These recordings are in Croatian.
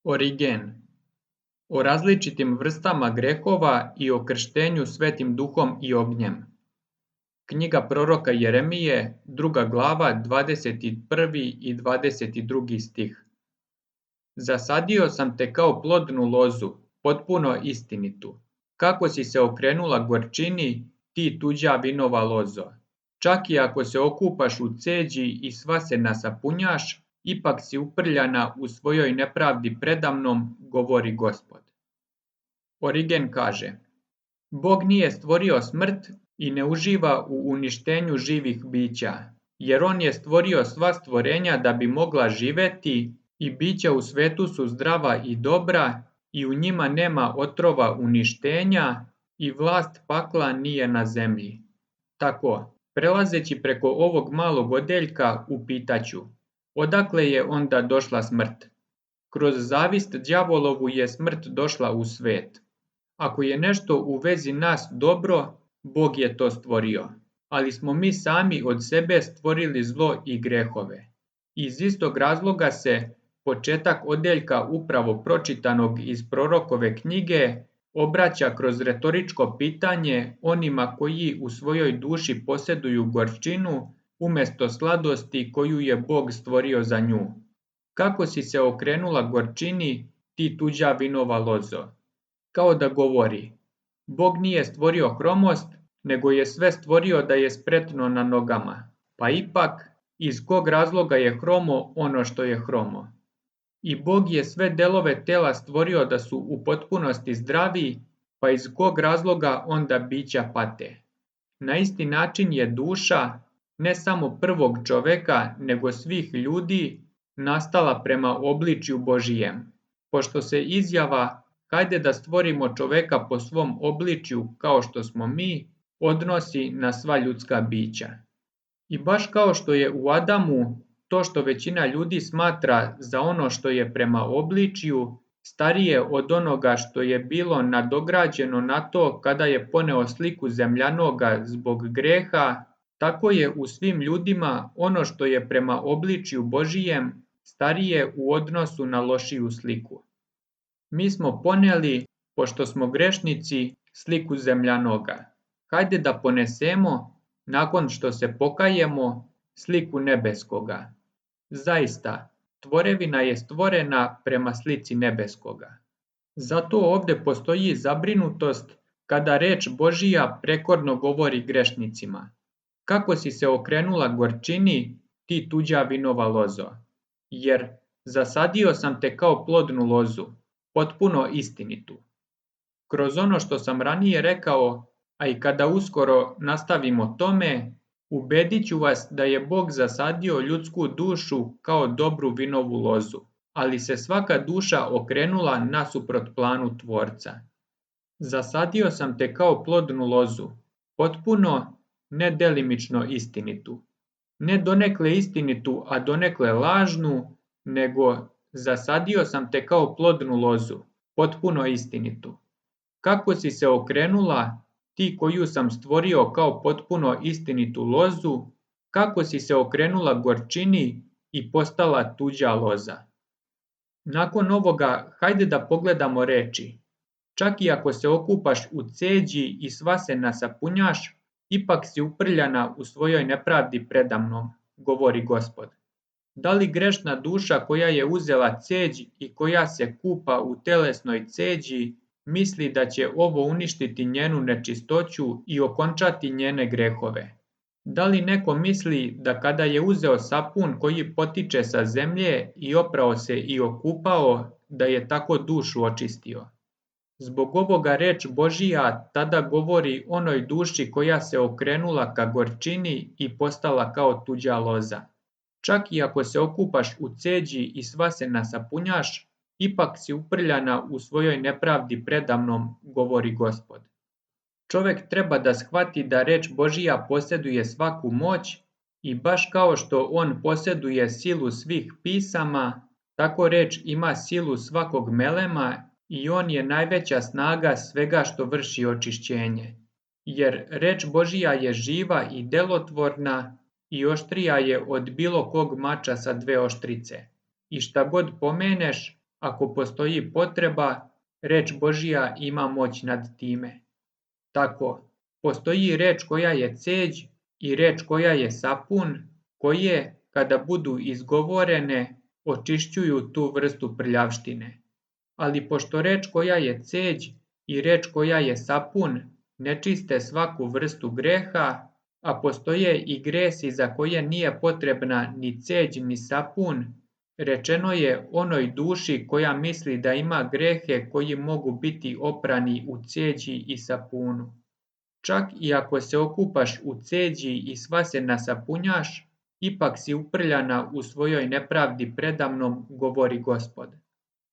Origen. O različitim vrstama grehova i o krštenju Svetim Duhom i ognjem. Knjiga proroka Jeremije, 2. glava, 21. i 22. stih. Zasadio sam te kao plodnu lozu, potpuno istinitu. Kako si se okrenula gorčini, ti tuđa vinova lozo. Čak i ako se okupaš u ceđi i sva se nasapunjaš, ipak si uprljana u svojoj nepravdi predamnom, govori Gospod. Origen kaže: Bog nije stvorio smrt i ne uživa u uništenju živih bića, jer on je stvorio sva stvorenja da bi mogla živeti i bića u svetu su zdrava i dobra i u njima nema otrova uništenja i vlast pakla nije na zemlji. Tako, prelazeći preko ovog malog odeljka, upitaću: odakle je onda došla smrt? Kroz zavist đavolovu je smrt došla u svet. Ako je nešto u vezi nas dobro, Bog je to stvorio, ali smo mi sami od sebe stvorili zlo i grehove. Iz istog razloga se početak odeljka upravo pročitanog iz prorokove knjige obraća kroz retoričko pitanje onima koji u svojoj duši posjeduju gorčinu umjesto sladosti koju je Bog stvorio za nju. Kako si se okrenula gorčini, ti tuđa vinova lozo? Kao da govori: Bog nije stvorio hromost, nego je sve stvorio da je spretno na nogama. Pa ipak, iz kog razloga je hromo ono što je hromo? I Bog je sve delove tela stvorio da su u potpunosti zdravi, pa iz kog razloga onda bića pate? Na isti način je duša, ne samo prvog čoveka, nego svih ljudi, nastala prema obličju Božijem. Pošto se izjava hajde da stvorimo čoveka po svom obličju kao što smo mi, odnosi na sva ljudska bića. I baš kao što je u Adamu to što većina ljudi smatra za ono što je prema obličju starije od onoga što je bilo nadograđeno na to kada je poneo sliku zemljanoga zbog greha, tako je u svim ljudima ono što je prema obličju Božijem starije u odnosu na lošiju sliku. Mi smo poneli, pošto smo grešnici, sliku zemljanoga. Hajde da ponesemo, nakon što se pokajemo, sliku nebeskoga. Zaista, tvorevina je stvorena prema slici nebeskoga. Zato ovdje postoji zabrinutost kada reč Božija prekorno govori grešnicima. Kako si se okrenula gorčini, ti tuđa vinova lozo? Jer zasadio sam te kao plodnu lozu, potpuno istinitu. Kroz ono što sam ranije rekao, a i kada uskoro nastavimo tome, ubedit ću vas da je Bog zasadio ljudsku dušu kao dobru vinovu lozu, ali se svaka duša okrenula nasuprot planu Tvorca. Zasadio sam te kao plodnu lozu, potpuno, ne delimično istinitu. Ne donekle istinitu, a donekle lažnu, nego zasadio sam te kao plodnu lozu, potpuno istinitu. Kako si se okrenula, ti koju sam stvorio kao potpuno istinitu lozu, kako si se okrenula gorčini i postala tuđa loza? Nakon ovoga, hajde da pogledamo reči. Čak i ako se okupaš u ceđi i sva se nasapunjaš, ipak si uprljana u svojoj nepravdi predamnom, govori Gospod. Da li grešna duša koja je uzela ceđ i koja se kupa u telesnoj ceđi misli da će ovo uništiti njenu nečistoću i okončati njene grehove? Da li neko misli da kada je uzeo sapun koji potiče sa zemlje i oprao se i okupao, da je tako dušu očistio? Zbog ovoga reč Božija tada govori onoj duši koja se okrenula ka gorčini i postala kao tuđa loza. Čak i ako se okupaš u ceđi i sva se nasapunjaš, ipak si uprljana u svojoj nepravdi predamnom, govori Gospod. Čovek treba da shvati da reč Božija posjeduje svaku moć i baš kao što on posjeduje silu svih pisama, tako reč ima silu svakog melema i on je najveća snaga svega što vrši očišćenje. Jer reč Božija je živa i delotvorna i oštrija je od bilo kog mača sa dve oštrice. I šta god pomeneš, Ako postoji potreba, reč Božja ima moć nad time. Tako, postoji reč koja je ceđ i reč koja je sapun, koje, kada budu izgovorene, očišćuju tu vrstu prljavštine. Ali pošto reč koja je ceđ i reč koja je sapun ne čiste svaku vrstu greha, a postoje i gresi za koje nije potrebna ni ceđ ni sapun, rečeno je onoj duši koja misli da ima grehe koji mogu biti oprani u ceđi i sapunu. Čak i ako se okupaš u ceđi i sva se nasapunjaš, ipak si uprljana u svojoj nepravdi predamnom, govori Gospod.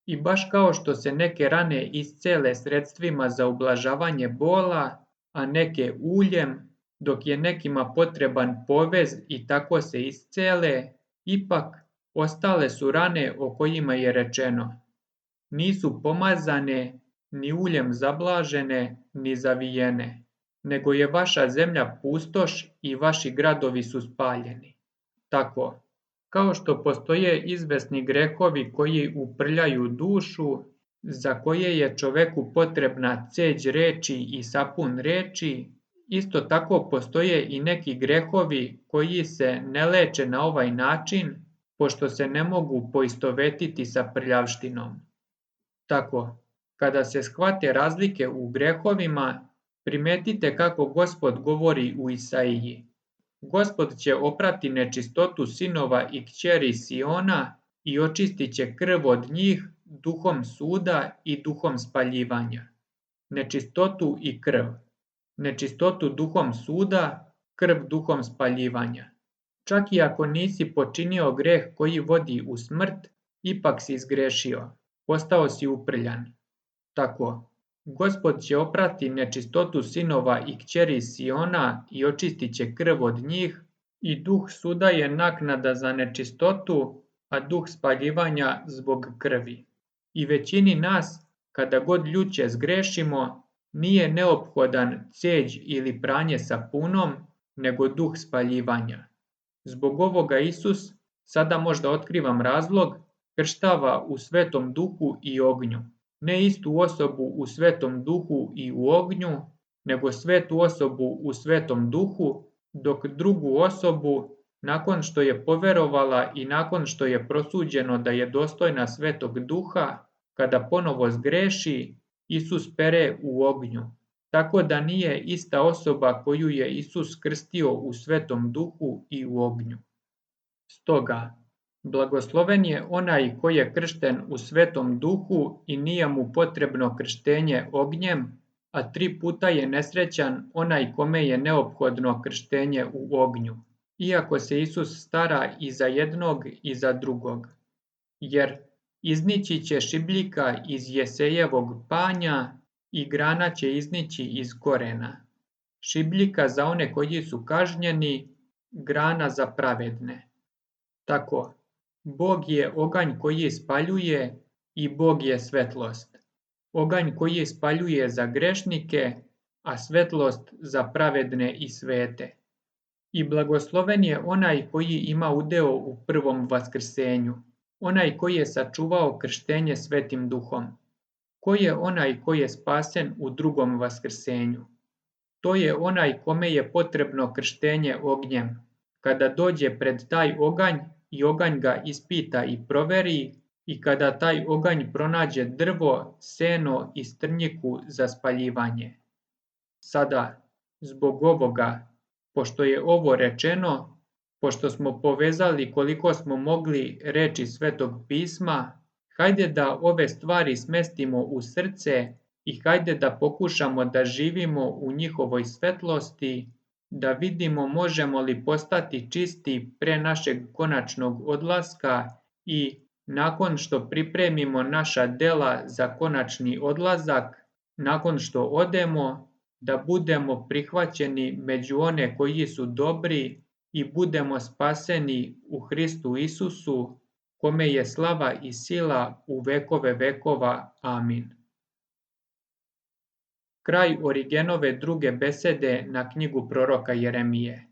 I baš kao što se neke rane iscele sredstvima za ublažavanje bola, a neke uljem, dok je nekima potreban povez i tako se iscele, ipak ostale su rane o kojima je rečeno: nisu pomazane, ni uljem zablažene, ni zavijene, nego je vaša zemlja pustoš i vaši gradovi su spaljeni. Tako, kao što postoje izvesni grehovi koji uprljaju dušu, za koje je čoveku potrebna ceđ reči i sapun reči, isto tako postoje i neki grehovi koji se ne leče na ovaj način, pošto se ne mogu poistovetiti sa prljavštinom. Tako, kada se shvate razlike u grehovima, primetite kako Gospod govori u Isaiji. Gospod će oprati nečistotu sinova i kćeri Siona i očistit će krv od njih duhom suda i duhom spaljivanja. Nečistotu i krv. Nečistotu duhom suda, krv duhom spaljivanja. Čak i ako nisi počinio greh koji vodi u smrt, ipak si zgrešio, postao si uprljan. Tako, Gospod će oprati nečistotu sinova i kćeri Siona i očistit će krv od njih, i duh suda je naknada za nečistotu, a duh spaljivanja zbog krvi. I većini nas, kada god ljuće zgrešimo, nije neophodan ceđ ili pranje sapunom, nego duh spaljivanja. Zbog ovoga Isus, sada možda otkrivam razlog, krštava u Svetom Duhu i ognju. Ne istu osobu u Svetom Duhu i u ognju, nego svetu osobu u Svetom Duhu, dok drugu osobu, nakon što je poverovala i nakon što je prosuđeno da je dostojna Svetog Duha, kada ponovo zgreši, Isus pere u ognju. Tako da nije ista osoba koju je Isus krstio u Svetom Duhu i u ognju. Stoga, blagosloven je onaj koji je kršten u Svetom Duhu i nije mu potrebno krštenje ognjem, a 3 puta je nesrećan onaj kome je neophodno krštenje u ognju, iako se Isus stara i za jednog i za drugog. Jer iznići će šibljika iz Jesejevog panja i grana će iznići iz korena. Šibljika za one koji su kažnjeni, grana za pravedne. Tako, Bog je oganj koji spaljuje i Bog je svetlost. Oganj koji spaljuje za grešnike, a svetlost za pravedne i svete. I blagosloven je onaj koji ima udeo u prvom vaskrsenju, onaj koji je sačuvao krštenje Svetim Duhom. Ko je onaj koji je spasen u drugom vaskrsenju? To je onaj kome je potrebno krštenje ognjem. Kada dođe pred taj oganj i oganj ga ispita i proveri, i kada taj oganj pronađe drvo, seno i strnjiku za spaljivanje. Sada, zbog ovoga, pošto je ovo rečeno, pošto smo povezali koliko smo mogli reči Svetog pisma, hajde da ove stvari smestimo u srce i hajde da pokušamo da živimo u njihovoj svetlosti, da vidimo možemo li postati čisti pre našeg konačnog odlaska i, nakon što pripremimo naša dela za konačni odlazak, nakon što odemo, da budemo prihvaćeni među one koji su dobri i budemo spaseni u Hristu Isusu, kome je slava i sila u vekove vekova. Amin. Kraj Origenove druge besede na knjigu proroka Jeremije.